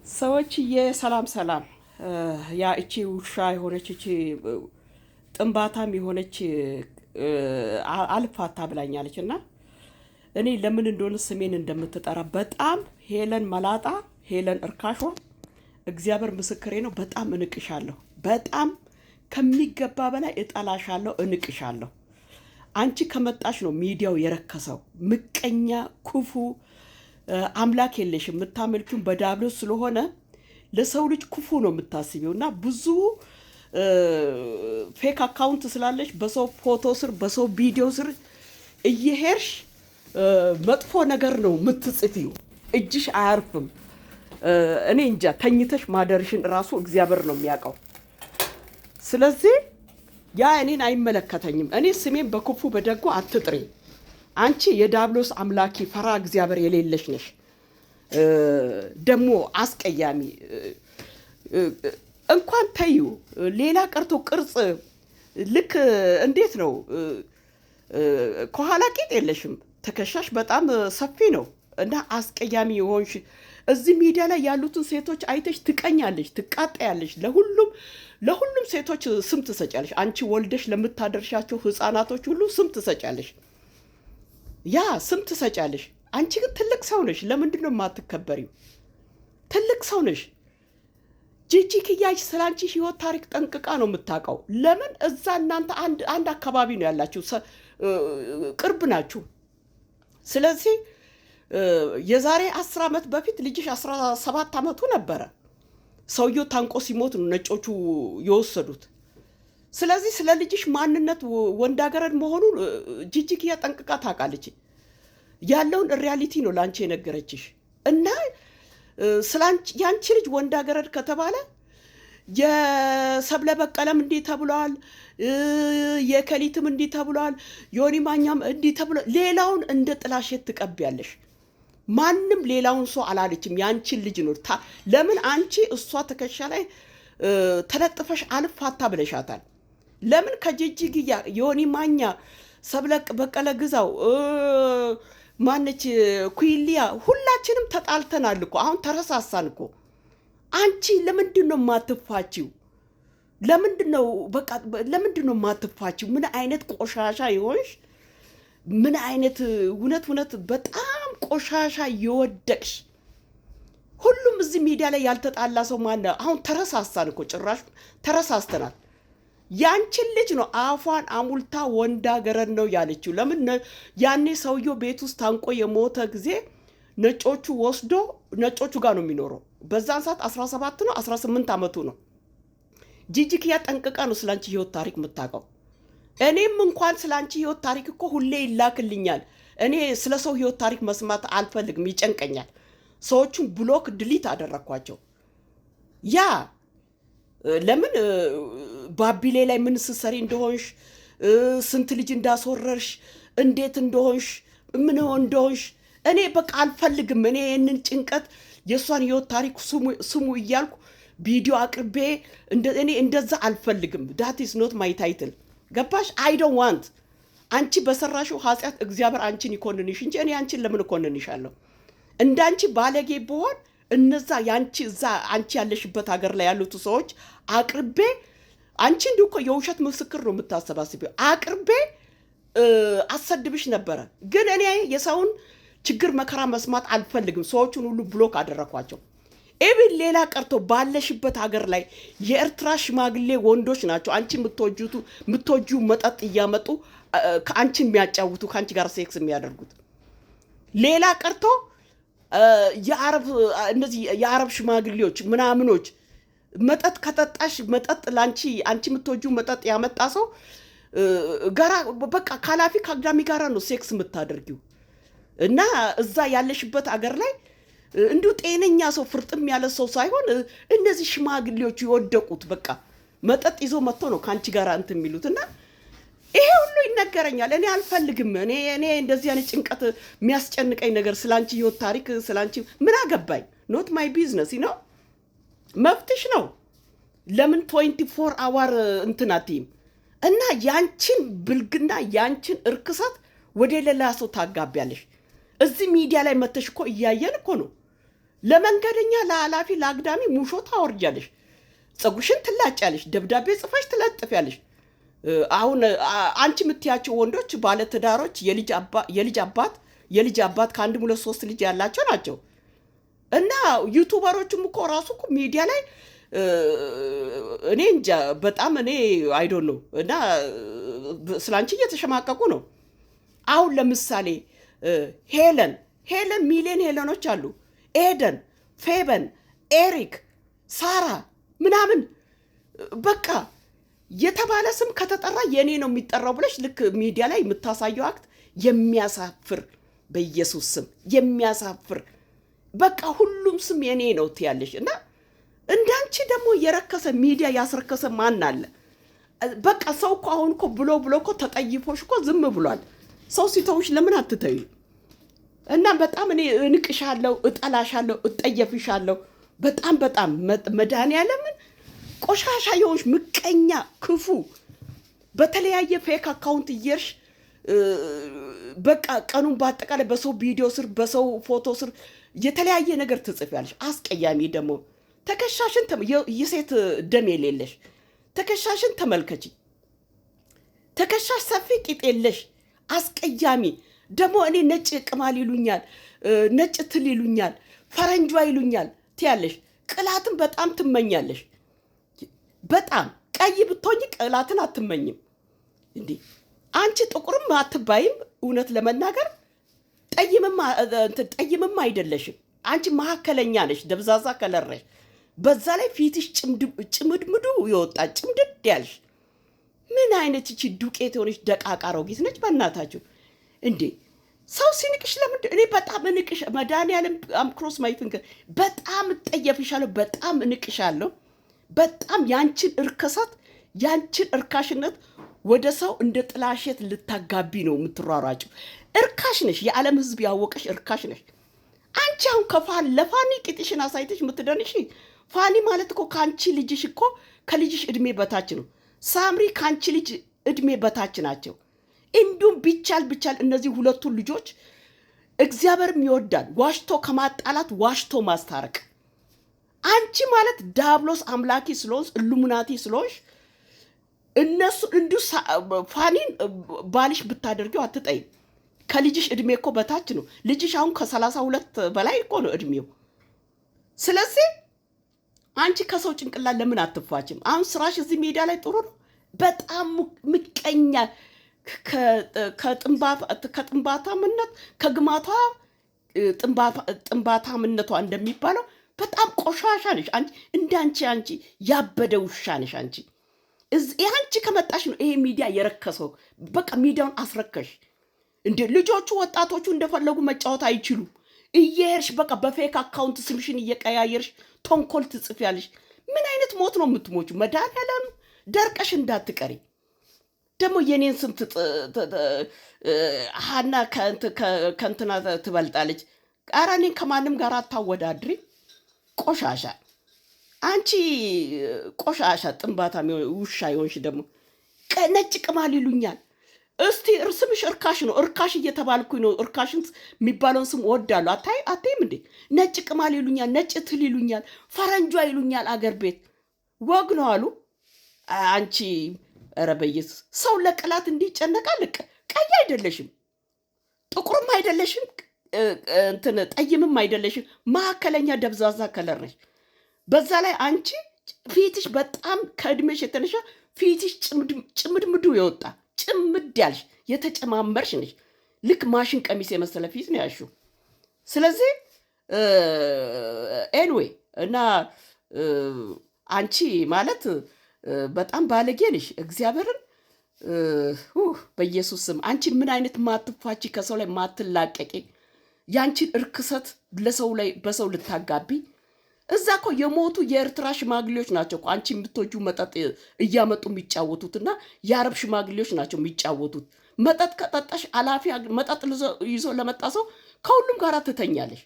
ሰዎችዬ ሰላም ሰላም። ያ እቺ ውሻ የሆነች እቺ ጥንባታም የሆነች አልፋታ ብላኛለች እና እኔ ለምን እንደሆነ ስሜን እንደምትጠራ በጣም ሄለን መላጣ ሄለን እርካሿ እግዚአብሔር ምስክሬ ነው። በጣም እንቅሻለሁ። በጣም ከሚገባ በላይ እጠላሻለሁ፣ እንቅሻለሁ። አንቺ ከመጣሽ ነው ሚዲያው የረከሰው። ምቀኛ ክፉ አምላክ የለሽም። የምታመልኪውን በዳብሎስ ስለሆነ ለሰው ልጅ ክፉ ነው የምታስቢው እና ብዙ ፌክ አካውንት ስላለሽ በሰው ፎቶ ስር በሰው ቪዲዮ ስር እየሄድሽ መጥፎ ነገር ነው የምትጽፊው። እጅሽ አያርፍም። እኔ እንጃ ተኝተሽ ማደርሽን ራሱ እግዚአብሔር ነው የሚያውቀው። ስለዚህ ያ እኔን አይመለከተኝም። እኔ ስሜን በክፉ በደጎ አትጥሪ። አንቺ የዳብሎስ አምላኪ ፈራ እግዚአብሔር የሌለሽ ነሽ። ደግሞ አስቀያሚ እንኳን ተዩ ሌላ ቀርቶ ቅርጽ ልክ እንዴት ነው ከኋላ ቂጥ የለሽም። ተከሻሽ በጣም ሰፊ ነው እና አስቀያሚ የሆንሽ እዚህ ሚዲያ ላይ ያሉትን ሴቶች አይተሽ ትቀኛለሽ፣ ትቃጠያለሽ። ለሁሉም ሴቶች ስም ትሰጫለሽ። አንቺ ወልደሽ ለምታደርሻቸው ህፃናቶች ሁሉ ስም ትሰጫለሽ። ያ ስም ትሰጫለሽ። አንቺ ግን ትልቅ ሰው ነሽ። ለምንድን ነው የማትከበሪው? ትልቅ ሰው ነሽ። ጂጂ ክያጅ ስለ አንቺ ህይወት ታሪክ ጠንቅቃ ነው የምታውቀው። ለምን እዛ እናንተ አንድ አካባቢ ነው ያላችሁ፣ ቅርብ ናችሁ። ስለዚህ የዛሬ 10 ዓመት በፊት ልጅሽ 17 ዓመቱ ነበረ። ሰውየው ታንቆ ሲሞት ነው ነጮቹ የወሰዱት። ስለዚህ ስለ ልጅሽ ማንነት ወንዳገረድ መሆኑን ጂጂ ክያ ጠንቅቃ ታውቃለች። ያለውን ሪያሊቲ ነው ለአንቺ የነገረችሽ እና የአንቺ ልጅ ወንዳገረድ ከተባለ የሰብለ በቀለም እንዲህ ተብሏል፣ የከሊትም እንዲህ ተብሏል፣ ዮኒ ማኛም እንዲህ ተብሏል። ሌላውን እንደ ጥላሸት ትቀቢያለሽ። ማንም ሌላውን ሰው አላለችም። የአንቺን ልጅ ነው። ለምን አንቺ እሷ ትከሻ ላይ ተለጥፈሽ አልፋታ ብለሻታል? ለምን ከጂጂ ክያ ዮኒ ማኛ፣ ሰብለ በቀለ ግዛው፣ ማነች ኩይሊያ ሁላችንም ተጣልተናል እኮ። አሁን ተረሳሳን እኮ። አንቺ ለምንድን ነው የማትፋቺው? ለምንድን ነው የማትፋቺው? ምን አይነት ቆሻሻ ይሆንሽ? ምን አይነት እውነት በጣም ቆሻሻ የወደቅሽ። ሁሉም እዚህ ሚዲያ ላይ ያልተጣላ ሰው ማነ? አሁን ተረሳሳን እኮ፣ ጭራሽ ተረሳስተናል። ያንቺን ልጅ ነው አፏን አሙልታ ወንዳገረድ ነው ያለችው። ለምን ያኔ ሰውየው ቤት ውስጥ ታንቆ የሞተ ጊዜ ነጮቹ ወስዶ ነጮቹ ጋር ነው የሚኖረው። በዛን ሰዓት 17 ነው 18 ዓመቱ ነው። ጂጂ ክያ ጠንቅቃ ነው ስላንቺ ህይወት ታሪክ የምታውቀው። እኔም እንኳን ስላንቺ ህይወት ታሪክ እኮ ሁሌ ይላክልኛል። እኔ ስለ ሰው ህይወት ታሪክ መስማት አልፈልግም፣ ይጨንቀኛል። ሰዎቹን ብሎክ ድሊት አደረኳቸው። ያ ለምን ባቢሌ ላይ ምን ስትሰሪ እንደሆንሽ፣ ስንት ልጅ እንዳስወረርሽ፣ እንዴት እንደሆንሽ፣ ምን እንደሆንሽ እኔ በቃ አልፈልግም። እኔ ይህንን ጭንቀት የእሷን ህይወት ታሪክ ስሙ እያልኩ ቪዲዮ አቅርቤ እኔ እንደዛ አልፈልግም። ዳት ኢዝ ኖት ማይ ታይትል። ገባሽ? አይ ዶንት ዋንት። አንቺ በሰራሽው ኃጢአት እግዚአብሔር አንቺን ይኮንንሽ እንጂ እኔ አንቺን ለምን እኮንንሻለሁ? እንዳንቺ ባለጌ ብሆን እነዛ ያንቺ እዛ አንቺ ያለሽበት ሀገር ላይ ያሉት ሰዎች አቅርቤ አንቺ እንዲሁ እኮ የውሸት ምስክር ነው የምታሰባስቢው። አቅርቤ አሰድብሽ ነበረ። ግን እኔ የሰውን ችግር መከራ መስማት አልፈልግም። ሰዎቹን ሁሉ ብሎክ አደረኳቸው። ኢቭን ሌላ ቀርቶ ባለሽበት ሀገር ላይ የኤርትራ ሽማግሌ ወንዶች ናቸው አንቺ የምትወጂው መጠጥ እያመጡ ከአንቺ የሚያጫውቱ ከአንቺ ጋር ሴክስ የሚያደርጉት። ሌላ ቀርቶ እነዚህ የአረብ ሽማግሌዎች ምናምኖች መጠጥ ከጠጣሽ መጠጥ አንቺ የምትወጂው መጠጥ ያመጣ ሰው ጋራ በቃ ካላፊ ከአግዳሚ ጋራ ነው ሴክስ የምታደርጊው። እና እዛ ያለሽበት አገር ላይ እንዲሁ ጤነኛ ሰው ፍርጥም ያለ ሰው ሳይሆን እነዚህ ሽማግሌዎች የወደቁት በቃ መጠጥ ይዞ መጥቶ ነው ከአንቺ ጋር እንትን የሚሉት። እና ይሄ ሁሉ ይነገረኛል። እኔ አልፈልግም። እኔ እንደዚህ አይነት ጭንቀት የሚያስጨንቀኝ ነገር ስላንቺ ህይወት ታሪክ ስላንቺ ምን አገባኝ? ኖት ማይ ቢዝነስ ነው። መብትሽ ነው። ለምን 24 አወር እንትን አትይም? እና ያንቺን ብልግና ያንቺን እርክሰት ወደ ሌላ ሰው ታጋቢያለሽ። እዚህ ሚዲያ ላይ መተሽ እኮ እያየን እኮ ነው። ለመንገደኛ ለአላፊ ለአግዳሚ ሙሾ ታወርጃለሽ፣ ፀጉርሽን ትላጫለሽ፣ ደብዳቤ ጽፈሽ ትለጥፊያለሽ። አሁን አንቺ የምትያቸው ወንዶች ባለትዳሮች የልጅ አባት ከአንድ ሁለት ሶስት ልጅ ያላቸው ናቸው። እና ዩቱበሮችም እኮ ራሱ እኮ ሚዲያ ላይ እኔ እንጃ በጣም እኔ አይዶን ነው። እና ስላንቺ እየተሸማቀቁ ነው። አሁን ለምሳሌ ሄለን ሚሊዮን ሄለኖች አሉ። ኤደን፣ ፌበን፣ ኤሪክ፣ ሳራ ምናምን በቃ የተባለ ስም ከተጠራ የኔ ነው የሚጠራው ብለሽ ልክ ሚዲያ ላይ የምታሳየው አክት የሚያሳፍር፣ በኢየሱስ ስም የሚያሳፍር። በቃ ሁሉም ስም የኔ ነው ትያለሽ። እና እንዳንቺ ደግሞ የረከሰ ሚዲያ ያስረከሰ ማን አለ? በቃ ሰው እኮ አሁን እኮ ብሎ እኮ ተጠይፎሽ እኮ ዝም ብሏል። ሰው ሲተውሽ ለምን አትተዩ? እና በጣም እኔ እንቅሻለሁ፣ እጠላሻለሁ፣ እጠየፍሻለሁ። በጣም መድኃኒዓለምን ቆሻሻ የሆንሽ ምቀኛ፣ ክፉ በተለያየ ፌክ አካውንት እየርሽ በቃ ቀኑን በአጠቃላይ በሰው ቪዲዮ ስር በሰው ፎቶ ስር የተለያየ ነገር ትጽፊያለሽ። አስቀያሚ ደግሞ ተከሻሽን የሴት ደም የሌለሽ ተከሻሽን ተመልከቺ። ተከሻሽ ሰፊ ቂጥ የለሽ አስቀያሚ ደግሞ እኔ ነጭ ቅማል ይሉኛል፣ ነጭ ትል ይሉኛል፣ ፈረንጇ ይሉኛል ትያለሽ። ቅላትን በጣም ትመኛለሽ። በጣም ቀይ ብትሆኝ ቅላትን አትመኝም እንዴ? አንቺ ጥቁርም አትባይም። እውነት ለመናገር ጠይምም አይደለሽም። አንቺ መካከለኛ ነሽ፣ ደብዛዛ ከለረሽ። በዛ ላይ ፊትሽ ጭምድምዱ የወጣ ጭምድድ ያልሽ ምን አይነት እቺ ዱቄት የሆነች ደቃቃ አሮጊት ነች? በእናታችሁ እንዴ! ሰው ሲንቅሽ ለምንድን? እኔ በጣም እንቅሽ መድኃኒዓለም አምክሮስ ማይ ፊንገር በጣም እጠየፍሻለሁ፣ በጣም እንቅሻለሁ። በጣም ያንቺን እርክሰት ያንቺን እርካሽነት ወደ ሰው እንደ ጥላሸት ልታጋቢ ነው የምትሯሯጭው። እርካሽ ነሽ፣ የዓለም ሕዝብ ያወቀሽ እርካሽ ነሽ። አንቺ አሁን ለፋኒ ቂጥሽን አሳይተሽ የምትደንሽ ፋኒ ማለት እኮ ከአንቺ ልጅሽ እኮ ከልጅሽ እድሜ በታች ነው። ሳምሪ ከአንቺ ልጅ እድሜ በታች ናቸው። እንዲሁም ቢቻል እነዚህ ሁለቱን ልጆች እግዚአብሔርም ይወዳል። ዋሽቶ ከማጣላት ዋሽቶ ማስታረቅ። አንቺ ማለት ዳብሎስ አምላኪ ስለሆንሽ ኢሉሚናቲ ስለሆንሽ እነሱ እንዲሁ ፋኒን ባልሽ ብታደርጊው አትጠይም። ከልጅሽ እድሜ እኮ በታች ነው። ልጅሽ አሁን ከ32 በላይ እኮ ነው እድሜው። ስለዚህ አንቺ ከሰው ጭንቅላት ለምን አትፋችም? አሁን ስራሽ እዚህ ሜዳ ላይ ጥሩ ነው። በጣም ምቀኛ ከጥንባታምነት ከግማቷ ጥንባታምነቷ እንደሚባለው በጣም ቆሻሻ ነሽ አንቺ። አንቺ ያበደ ውሻ ነሽ አንቺ። አንቺ ከመጣሽ ነው ይሄ ሚዲያ የረከሰው። በቃ ሚዲያውን አስረከሽ እንዴ! ልጆቹ ወጣቶቹ እንደፈለጉ መጫወት አይችሉም። እየሄድሽ በቃ በፌክ አካውንት ስምሽን እየቀያየርሽ ተንኮል ትጽፊያለሽ። ምን አይነት ሞት ነው የምትሞቹ? መድኃኒዓለም ደርቀሽ እንዳትቀሪ። ደግሞ የኔን ስም ሀና ከእንትና ትበልጣለች። ኧረ እኔን ከማንም ጋር አታወዳድሪ። ቆሻሻ አንቺ ቆሻሻ ጥንባታ ውሻ የሆንሽ ደግሞ ነጭ ቅማል ይሉኛል። እስቲ ስምሽ እርካሽ ነው። እርካሽ እየተባልኩኝ ነው። እርካሽን የሚባለውን ስም እወዳለሁ። አታይም እንዴ? ነጭ ቅማል ይሉኛል፣ ነጭ ትል ይሉኛል፣ ፈረንጇ ይሉኛል። አገር ቤት ወግ ነው አሉ። አንቺ ኧረ በኢየሱስ ሰው ለቅላት እንዲጨነቃል። ቀይ አይደለሽም፣ ጥቁርም አይደለሽም፣ ጠይምም አይደለሽም። መካከለኛ ደብዛዛ ከለር ነሽ። በዛ ላይ አንቺ ፊትሽ በጣም ከእድሜሽ የተነሻ ፊትሽ ጭምድምዱ የወጣ ጭምድ ያልሽ የተጨማመርሽ ነሽ። ልክ ማሽን ቀሚስ የመሰለ ፊት ነው ያልሽው። ስለዚህ ኤንዌይ እና አንቺ ማለት በጣም ባለጌ ነሽ። እግዚአብሔርን በኢየሱስ ስም አንቺ ምን አይነት ማትፋቺ ከሰው ላይ ማትላቀቂ ያንቺን እርክሰት ለሰው ላይ በሰው ልታጋቢ። እዛ እኮ የሞቱ የኤርትራ ሽማግሌዎች ናቸው እኮ አንቺ የምትወጁ መጠጥ እያመጡ የሚጫወቱትና የአረብ ሽማግሌዎች ናቸው የሚጫወቱት። መጠጥ ከጠጣሽ አላፊ መጠጥ ይዞ ለመጣ ሰው ከሁሉም ጋር ትተኛለሽ።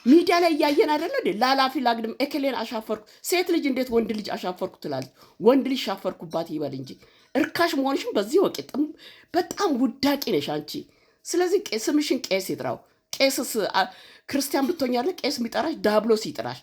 ሚዲያ ላይ እያየን አይደለ እንዴ? ለአላፊ ላግድም ኤክሌን አሻፈርኩ። ሴት ልጅ እንዴት ወንድ ልጅ አሻፈርኩ ትላለች? ወንድ ልጅ ሻፈርኩባት ይበል እንጂ እርካሽ መሆንሽም በዚህ ወቅት በጣም ውዳቂ ነሽ አንቺ። ስለዚህ ስምሽን ቄስ ይጥራው። ቄስስ ክርስቲያን ብትሆኛለ ቄስ የሚጠራሽ ዳብሎስ ይጥራሽ።